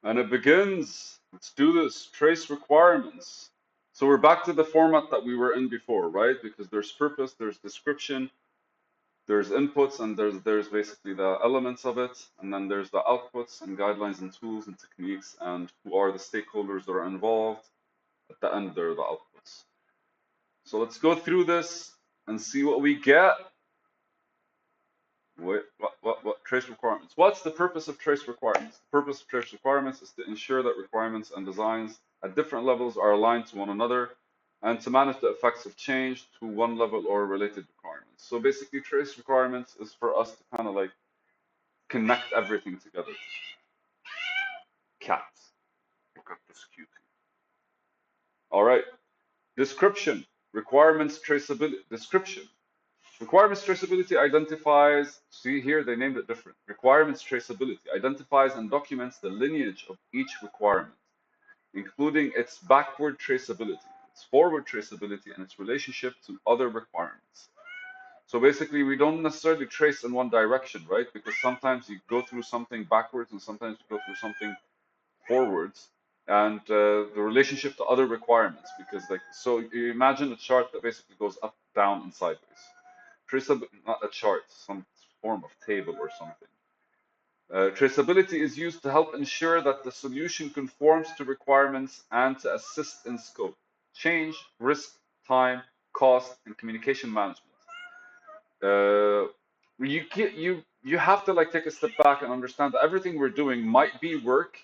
And it begins. Let's do this. Trace requirements. So we're back to the format that we were in before, right? Because there's purpose, there's description, there's inputs, and there's basically the elements of it, and then there's the outputs and guidelines and tools and techniques and who are the stakeholders that are involved. At the end, there are the outputs. So let's go through this and see what we get. What trace requirements? What's the purpose of trace requirements? The purpose of trace requirements is to ensure that requirements and designs at different levels are aligned to one another and to manage the effects of change to one level or related requirements. So basically, trace requirements is for us to kind of like connect everything together. Cats. Look at this cutie. All right. Description. Requirements traceability. Description. Requirements traceability identifies, see here, they named it different. Requirements traceability identifies and documents the lineage of each requirement, including its backward traceability, its forward traceability, and its relationship to other requirements. So basically, we don't necessarily trace in one direction, right? Because sometimes you go through something backwards and sometimes you go through something forwards, and the relationship to other requirements. Because like, so you imagine a chart that basically goes up, down, and sideways. Traceability, not a chart, some form of table or something. Traceability is used to help ensure that the solution conforms to requirements and to assist in scope, change, risk, time, cost, and communication management. You have to like take a step back and understand that everything we're doing might be work,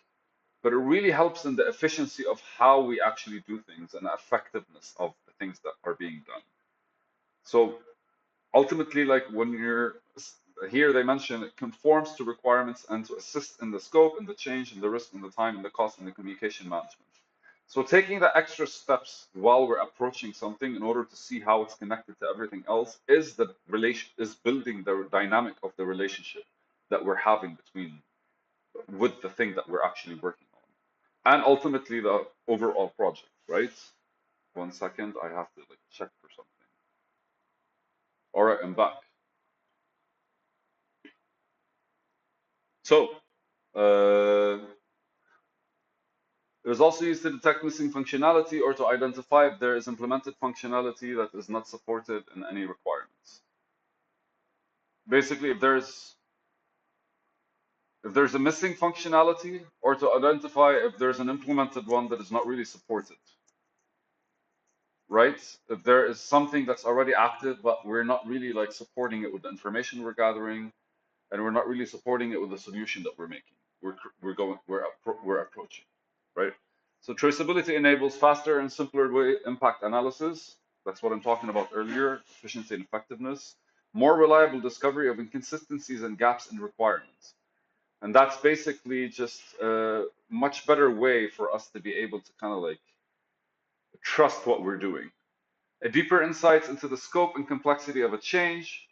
but it really helps in the efficiency of how we actually do things and the effectiveness of the things that are being done. So ultimately, like when you're here, they mention it conforms to requirements and to assist in the scope and the change and the risk and the time and the cost and the communication management. So taking the extra steps while we're approaching something in order to see how it's connected to everything else is the relation is building the dynamic of the relationship that we're having between with the thing that we're actually working on. And ultimately the overall project, right? 1 second, I have to like check for something. All right, I'm back. So it is also used to detect missing functionality or to identify if there is implemented functionality that is not supported in any requirements. Basically, if there's a missing functionality or to identify if there's an implemented one that is not really supported, right? If there is something that's already active, but we're not really like supporting it with the information we're gathering, and we're not really supporting it with the solution that we're making. We're approaching, right? So traceability enables faster and simpler way impact analysis. That's what I'm talking about earlier, efficiency and effectiveness. More reliable discovery of inconsistencies and gaps in requirements. And that's basically just a much better way for us to be able to kind of like trust what we're doing. A deeper insights into the scope and complexity of a change.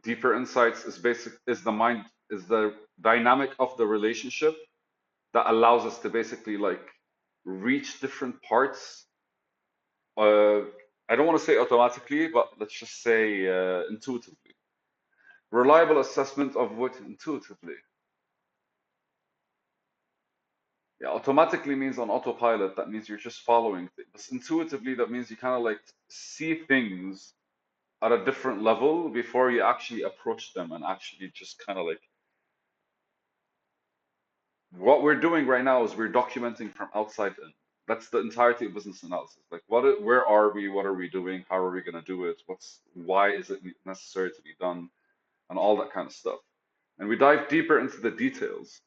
Deeper insights is the dynamic of the relationship that allows us to basically like reach different parts. I don't want to say automatically, but let's just say intuitively. Reliable assessment of what intuitively. Yeah, automatically means on autopilot. That means you're just following things. But intuitively, that means you kind of like see things at a different level before you actually approach them and actually just kind of like what we're doing right now is we're documenting from outside in. That's the entirety of business analysis. Like, where are we? What are we doing? How are we going to do it? Why is it necessary to be done? And all that kind of stuff. And we dive deeper into the details.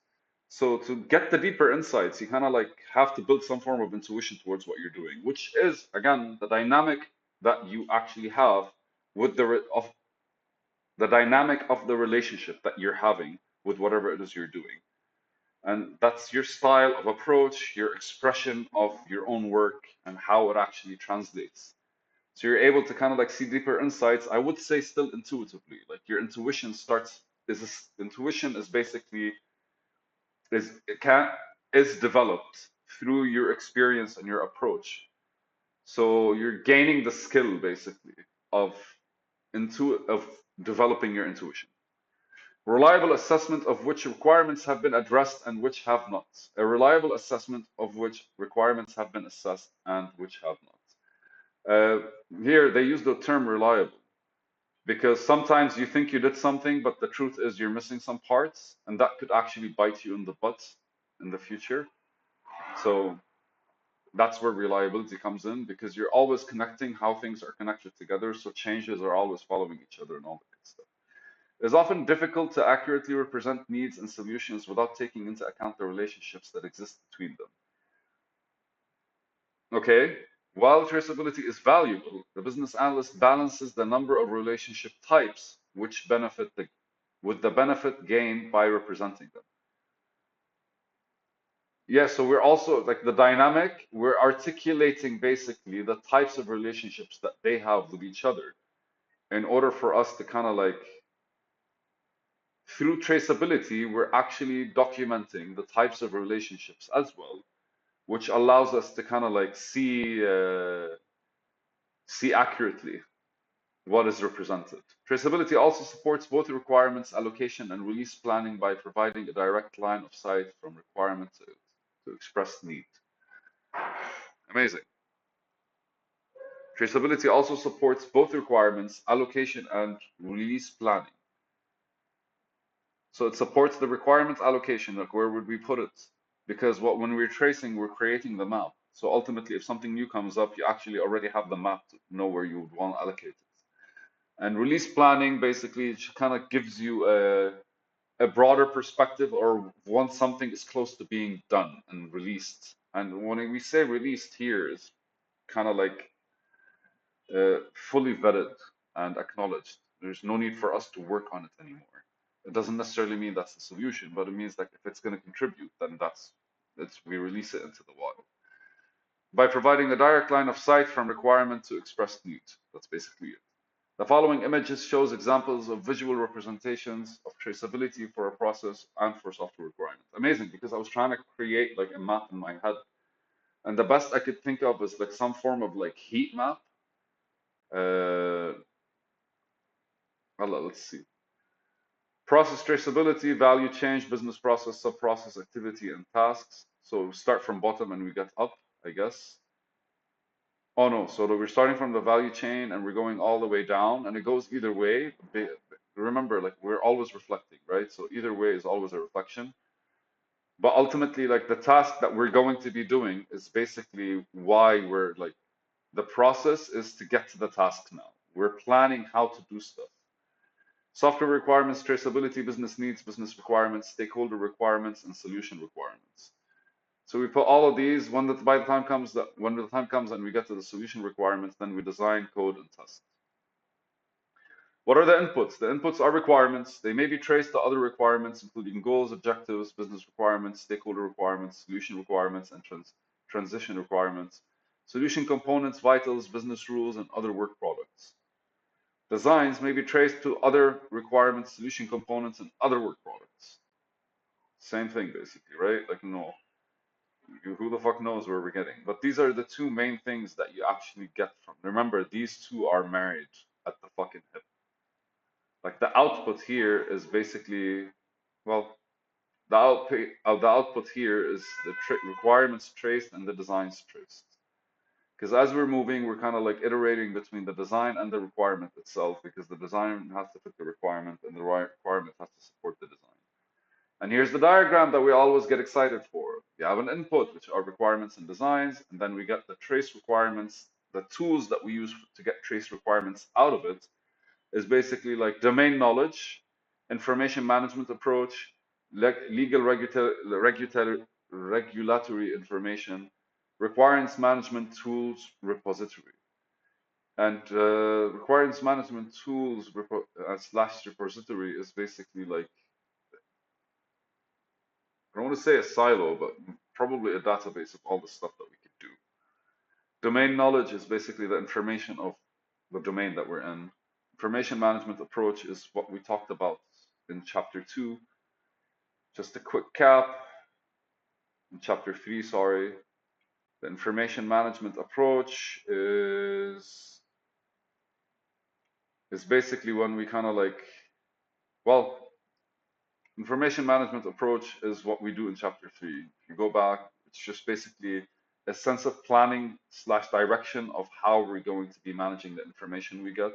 So to get the deeper insights, you kind of like have to build some form of intuition towards what you're doing, which is again the dynamic that you actually have with the dynamic of the relationship that you're having with whatever it is you're doing. And that's your style of approach, your expression of your own work, and how it actually translates. So you're able to kind of like see deeper insights. I would say still intuitively, like your intuition intuition is basically is it can is developed through your experience and your approach. So you're gaining the skill basically of developing your intuition. Reliable assessment of which requirements have been addressed and which have not. A reliable assessment of which requirements have been assessed and which have not. Here they use the term reliable because sometimes you think you did something, but the truth is you're missing some parts, and that could actually bite you in the butt in the future. So that's where reliability comes in because you're always connecting how things are connected together, so changes are always following each other and all that good stuff. It's often difficult to accurately represent needs and solutions without taking into account the relationships that exist between them. Okay, while traceability is valuable, the business analyst balances the number of relationship types which benefit with the benefit gained by representing them. Yeah, so we're also like the dynamic, we're articulating basically the types of relationships that they have with each other in order for us to kind of like, through traceability, we're actually documenting the types of relationships as well, which allows us to kind of like see accurately what is represented. Traceability also supports both requirements allocation and release planning by providing a direct line of sight from requirement to expressed need. Amazing. Traceability also supports both requirements allocation and release planning. So it supports the requirement allocation, like where would we put it? Because when we're tracing, we're creating the map. So ultimately, if something new comes up, you actually already have the map to know where you would want to allocate it. And release planning basically kind of gives you a broader perspective or once something is close to being done and released. And when we say released here is kind of like fully vetted and acknowledged. There's no need for us to work on it anymore. It doesn't necessarily mean that's the solution, but it means that if it's going to contribute, then we release it into the wild. By providing a direct line of sight from requirement to expressed need. That's basically it. The following images shows examples of visual representations of traceability for a process and for software requirements. Amazing, because I was trying to create like a map in my head, and the best I could think of is like some form of like heat map. Let's see. Process traceability, value change, business process, sub-process activity, and tasks. So we start from bottom and we get up, I guess. Oh no, so we're starting from the value chain and we're going all the way down, and it goes either way. Remember, like we're always reflecting, right? So either way is always a reflection. But ultimately, like the task that we're going to be doing is basically why we're like, the process is to get to the task now. We're planning how to do stuff. Software requirements, traceability, business needs, business requirements, stakeholder requirements, and solution requirements. So we put all of these. When the time comes and we get to the solution requirements, then we design, code, and test. What are the inputs? The inputs are requirements. They may be traced to other requirements, including goals, objectives, business requirements, stakeholder requirements, solution requirements, and transition requirements. Solution components, vitals, business rules, and other work products. Designs may be traced to other requirements, solution components, and other work products. Same thing, basically, right? Like, no, who the fuck knows where we're getting? But these are the two main things that you actually get from. Remember, these two are married at the fucking hip. Like the output here is basically, well, the output here is the requirements traced and the designs traced. Because as we're moving, we're kind of like iterating between the design and the requirement itself, because the design has to fit the requirement and the requirement has to support the design. And here's the diagram that we always get excited for. We have an input, which are requirements and designs, and then we get the trace requirements. The tools that we use to get trace requirements out of it is basically like domain knowledge, information management approach, legal regulatory information, requirements management tools repository. And requirements management tools slash repository is basically like, I don't want to say a silo, but probably a database of all the stuff that we could do. Domain knowledge is basically the information of the domain that we're in. Information management approach is what we talked about in chapter 2. Just a quick cap. In chapter 3, sorry. The information management approach is basically when we kind of like, well, Information management approach is what we do in chapter 3. If you go back, it's just basically a sense of planning slash direction of how we're going to be managing the information we get.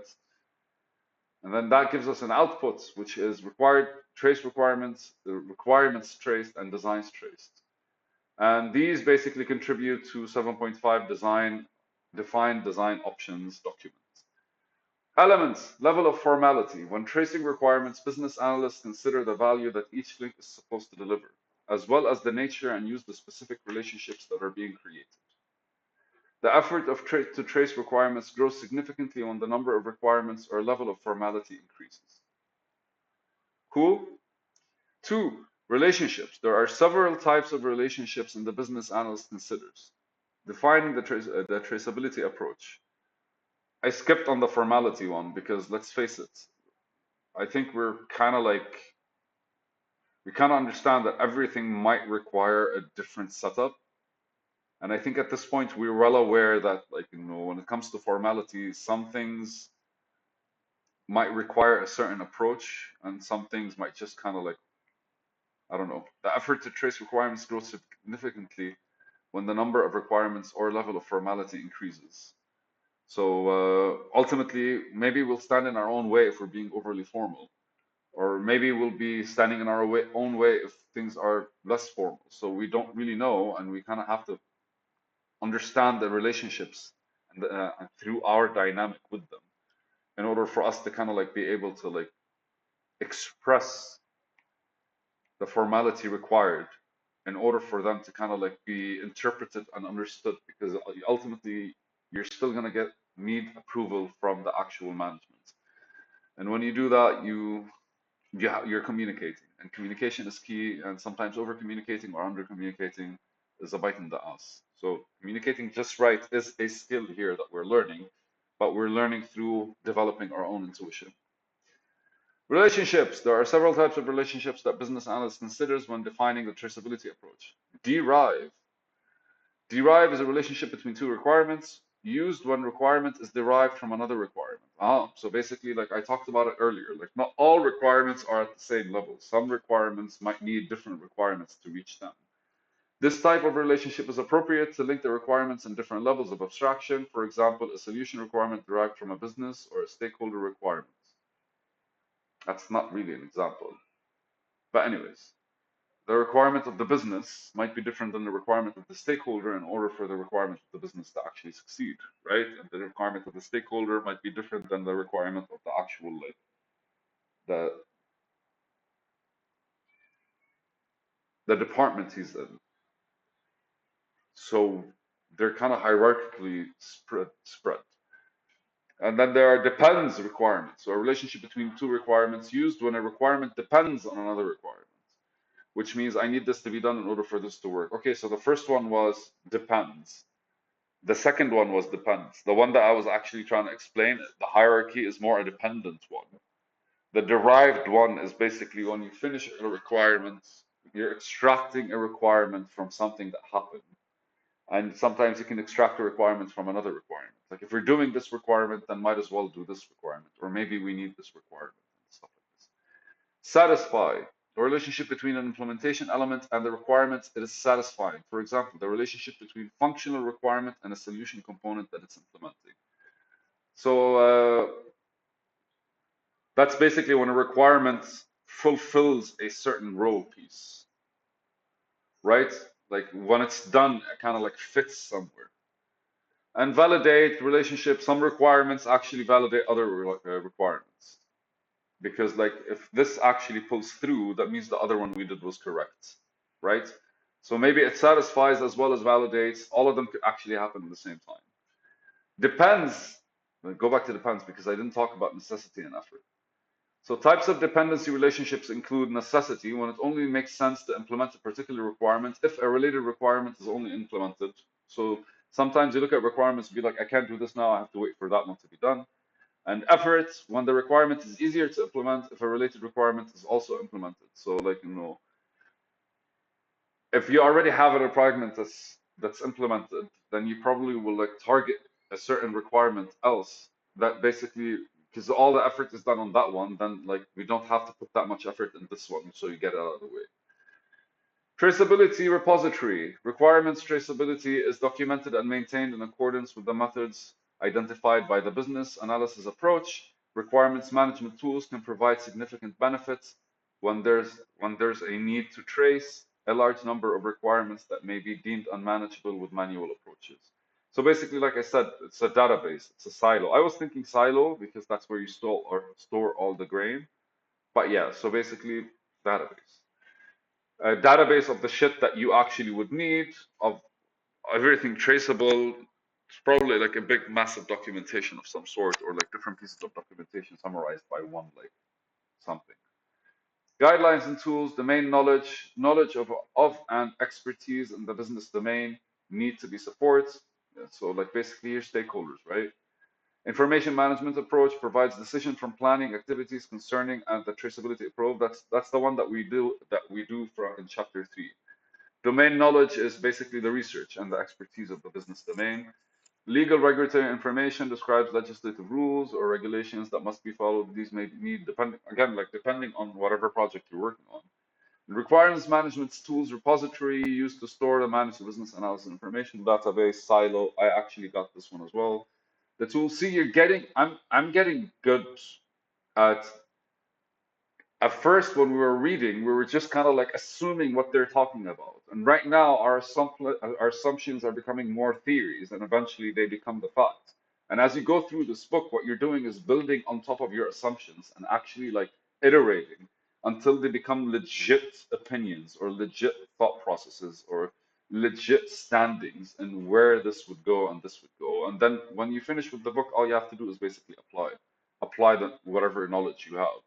And then that gives us an output, which is required trace requirements, the requirements traced, and designs traced. And these basically contribute to 7.5 define design options document. Elements, level of formality. When tracing requirements, business analysts consider the value that each link is supposed to deliver, as well as the nature and use the specific relationships that are being created. The effort of to trace requirements grows significantly when the number of requirements or level of formality increases. Cool? 2, relationships. There are several types of relationships in the business analyst considers. Defining the traceability approach. I skipped on the formality one because let's face it, I think we kind of understand that everything might require a different setup. And I think at this point, we're well aware that, like, when it comes to formality, some things might require a certain approach and some things might just kind of I don't know. The effort to trace requirements grows significantly when the number of requirements or level of formality increases. So ultimately, maybe we'll stand in our own way if we're being overly formal, or maybe we'll be standing in our own way if things are less formal. So we don't really know, and we kind of have to understand the relationships and through our dynamic with them in order for us to kind of be able to express the formality required in order for them to kind of be interpreted and understood, because ultimately you're still going to need approval from the actual management. And when you do that, you're communicating, and communication is key, and sometimes over communicating or under communicating is a bite in the ass. So communicating just right is a skill here that we're learning, but we're learning through developing our own intuition. Relationships. There are several types of relationships that business analyst considers when defining the traceability approach. Derive. Derive is a relationship between two requirements, used when requirement is derived from another requirement. So basically, like I talked about it earlier, not all requirements are at the same level. Some requirements might need different requirements to reach them. This type of relationship is appropriate to link the requirements in different levels of abstraction. For example, a solution requirement derived from a business or a stakeholder requirement. That's not really an example. But anyways, the requirement of the business might be different than the requirement of the stakeholder in order for the requirement of the business to actually succeed, right? And the requirement of the stakeholder might be different than the requirement of the actual the department he's in. So they're kind of hierarchically spread. And then there are depends requirements, so a relationship between two requirements used when a requirement depends on another requirement, which means I need this to be done in order for this to work. Okay, so the first one was depends. The second one was depends. The one that I was actually trying to explain, the hierarchy is more a dependent one. The derived one is basically when you finish a requirement, you're extracting a requirement from something that happened. And sometimes you can extract a requirement from another requirement. Like if we're doing this requirement, then might as well do this requirement. Or maybe we need this requirement and stuff like this. Satisfy. The relationship between an implementation element and the requirements, it is satisfying. For example, the relationship between functional requirement and a solution component that it's implementing. So that's basically when a requirement fulfills a certain role piece, right? Like when it's done, it kind of fits somewhere. And validate relationship. Some requirements actually validate other requirements. Because if this actually pulls through, that means the other one we did was correct, right? So maybe it satisfies as well as validates. All of them could actually happen at the same time. Depends. Go back to depends because I didn't talk about necessity and effort. So types of dependency relationships include necessity, when it only makes sense to implement a particular requirement if a related requirement is only implemented. So sometimes you look at requirements and be like, I can't do this now, I have to wait for that one to be done. And effort, when the requirement is easier to implement if a related requirement is also implemented. So if you already have a requirement that's implemented, then you probably will target a certain requirement else that basically because all the effort is done on that one, then like we don't have to put that much effort in this one, so you get it out of the way. Traceability repository. Requirements traceability is documented and maintained in accordance with the methods identified by the business analysis approach. Requirements management tools can provide significant benefits when there's a need to trace a large number of requirements that may be deemed unmanageable with manual approaches. So basically, like I said, it's a database, it's a silo. I was thinking silo because that's where you store all the grain. But yeah, so basically, database. A database of the shit that you actually would need, of everything traceable. It's probably like a big, massive documentation of some sort, or like different pieces of documentation summarized by one, like something. Guidelines and tools, domain knowledge of and expertise in the business domain need to be supported. Yeah, so like basically your stakeholders, right? Information management approach provides decision from planning activities concerning and the traceability approach. That's the one that we do for in chapter 3. Domain knowledge is basically the research and the expertise of the business domain. Legal regulatory information describes legislative rules or regulations that must be followed. These may need depending on whatever project you're working on. Requirements management tools repository used to store and manage the business analysis information database silo. I actually got this one as well. The tool, see, I'm getting good at first when we were reading, we were just kind of like assuming what they're talking about. And right now, our assumptions are becoming more theories, and eventually they become the facts. And as you go through this book, what you're doing is building on top of your assumptions and actually like iterating until they become legit opinions or legit thought processes or legit standings and where this would go and this would go. And then when you finish with the book, all you have to do is basically apply whatever knowledge you have.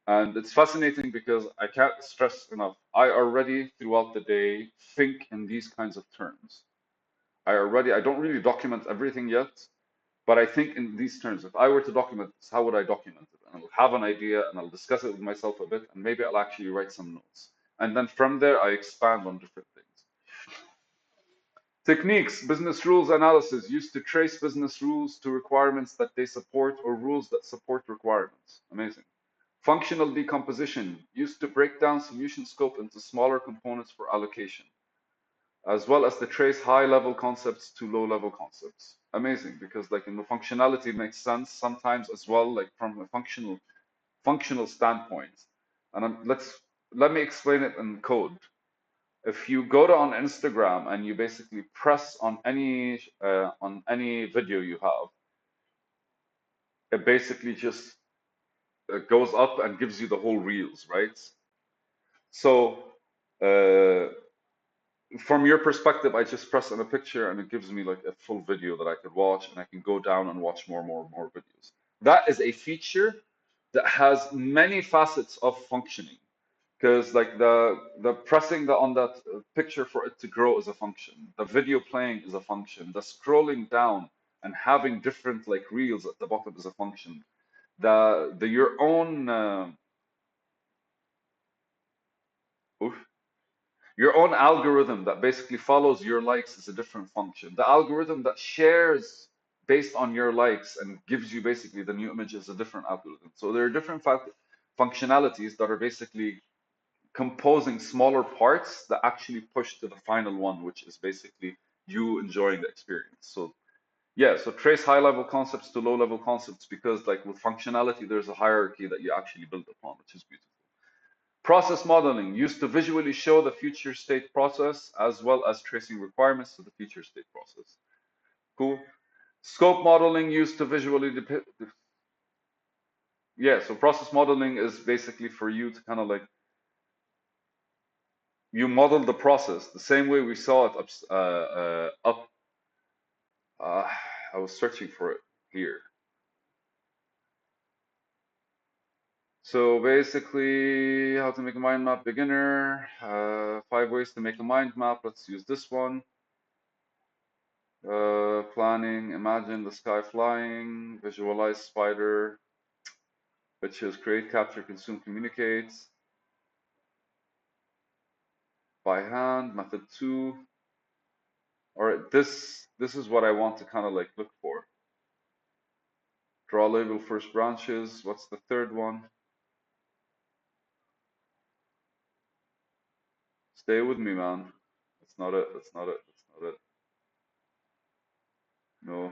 And it's fascinating because I can't stress enough. I already, throughout the day, think in these kinds of terms. I don't really document everything yet, but I think in these terms. If I were to document this, how would I document it? And I'll have an idea and I'll discuss it with myself a bit, and maybe I'll actually write some notes. And then from there, I expand on different things. Techniques, business rules analysis used to trace business rules to requirements that they support or rules that support requirements. Amazing. Functional decomposition used to break down solution scope into smaller components for allocation, as well as to trace high-level concepts to low-level concepts. Amazing, because like in the functionality makes sense sometimes as well, like from a functional standpoint. And let me explain it in code. If you go to on Instagram and you basically press on any video you have, it basically just goes up and gives you the whole reels, right? So uh, from your perspective, I just press on a picture and it gives me like a full video that I could watch, and I can go down and watch more videos. That is a feature that has many facets of functioning, because like the pressing on that picture for it to grow is a function. The video playing is a function. The scrolling down and having different like reels at the bottom is a function. The your own oof, your own algorithm that basically follows your likes is a different function. The algorithm that shares based on your likes and gives you basically the new image is a different algorithm. So there are different functionalities that are basically composing smaller parts that actually push to the final one, which is basically you enjoying the experience. So yeah, so trace high level concepts to low level concepts, because like with functionality, there's a hierarchy that you actually build upon, which is beautiful. Process modeling used to visually show the future state process as well as tracing requirements to the future state process. Cool. Scope modeling used to visually depict. Yeah, so process modeling is basically for you to kind of like you model the process the same way we saw it up. I was searching for it here. So basically, how to make a mind map beginner. 5 ways to make a mind map. Let's use this one. Planning, imagine the sky flying, visualize spider, which is create, capture, consume, communicate. By hand, method 2. All right, this is what I want to kind of like look for. Draw label first branches. What's the third one? Stay with me, man. That's not it. That's not it. That's not it. No,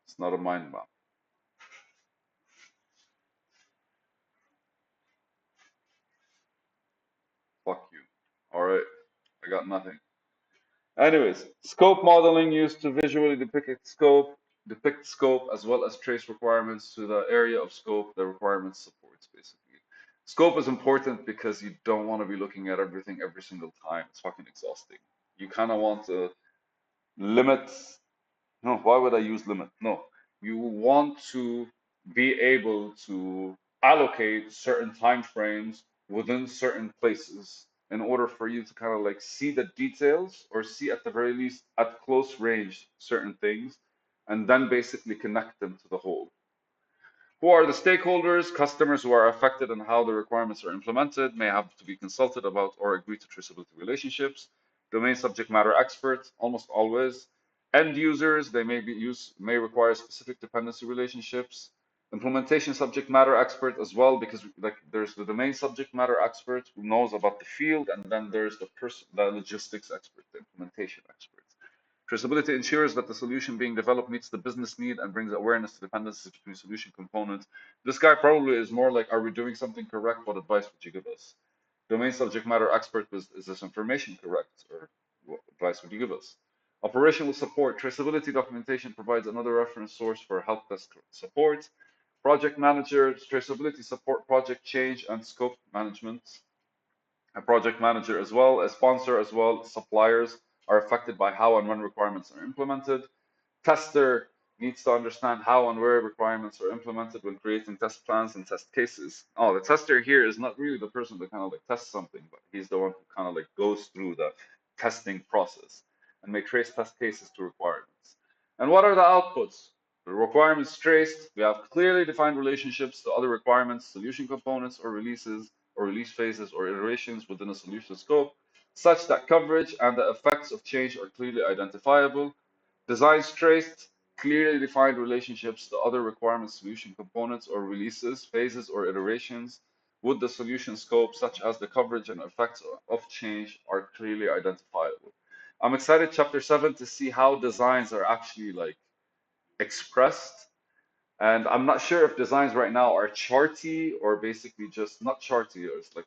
it's not a mind map. Fuck you. All right, I got nothing. Anyways, scope modeling used to visually depict scope as well as trace requirements to the area of scope the requirements supports, basically. Scope is important because you don't want to be looking at everything every single time. It's fucking exhausting. You kind of want to limit. No, why would I use limit? No, you want to be able to allocate certain time frames within certain places in order for you to kind of like see the details or see at the very least at close range certain things and then basically connect them to the whole. Who are the stakeholders? Customers who are affected and how the requirements are implemented may have to be consulted about or agree to traceability relationships. Domain subject matter experts, almost always. End users, they may require specific dependency relationships. Implementation subject matter expert as well, because like there's the domain subject matter expert who knows about the field, and then there's the logistics expert, the implementation expert. Traceability ensures that the solution being developed meets the business need and brings awareness to dependencies between solution components. This guy probably is more like, are we doing something correct? What advice would you give us? Domain subject matter expert, is this information correct? Or what advice would you give us? Operational support. Traceability documentation provides another reference source for help desk support. Project manager, traceability support project change and scope management. A project manager as well, a sponsor as well, suppliers are affected by how and when requirements are implemented. Tester needs to understand how and where requirements are implemented when creating test plans and test cases. Oh, the tester here is not really the person that kind of like tests something, but he's the one who kind of like goes through the testing process and may trace test cases to requirements. And what are the outputs? The requirements traced, we have clearly defined relationships to other requirements, solution components, or releases, or release phases, or iterations within a solution scope, such that coverage and the effects of change are clearly identifiable. Designs traced, clearly defined relationships to other requirement solution components or releases, phases, or iterations with the solution scope, such as the coverage and effects of change are clearly identifiable. I'm excited, chapter 7, to see how designs are actually like expressed. And I'm not sure if designs right now are charty or basically just not charty, or it's like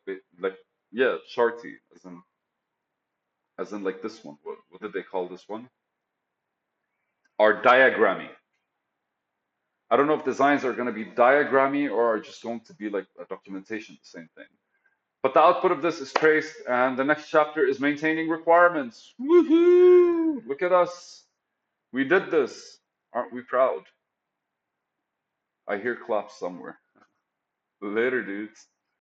yeah, charty, as in like this one. What did they call this one? Or diagrammy. I don't know if designs are going to be diagrammy or are just going to be like a documentation, the same thing. But the output of this is traced, and the next chapter is maintaining requirements. Woohoo! Look at us. We did this. Aren't we proud? I hear claps somewhere. Later, dudes.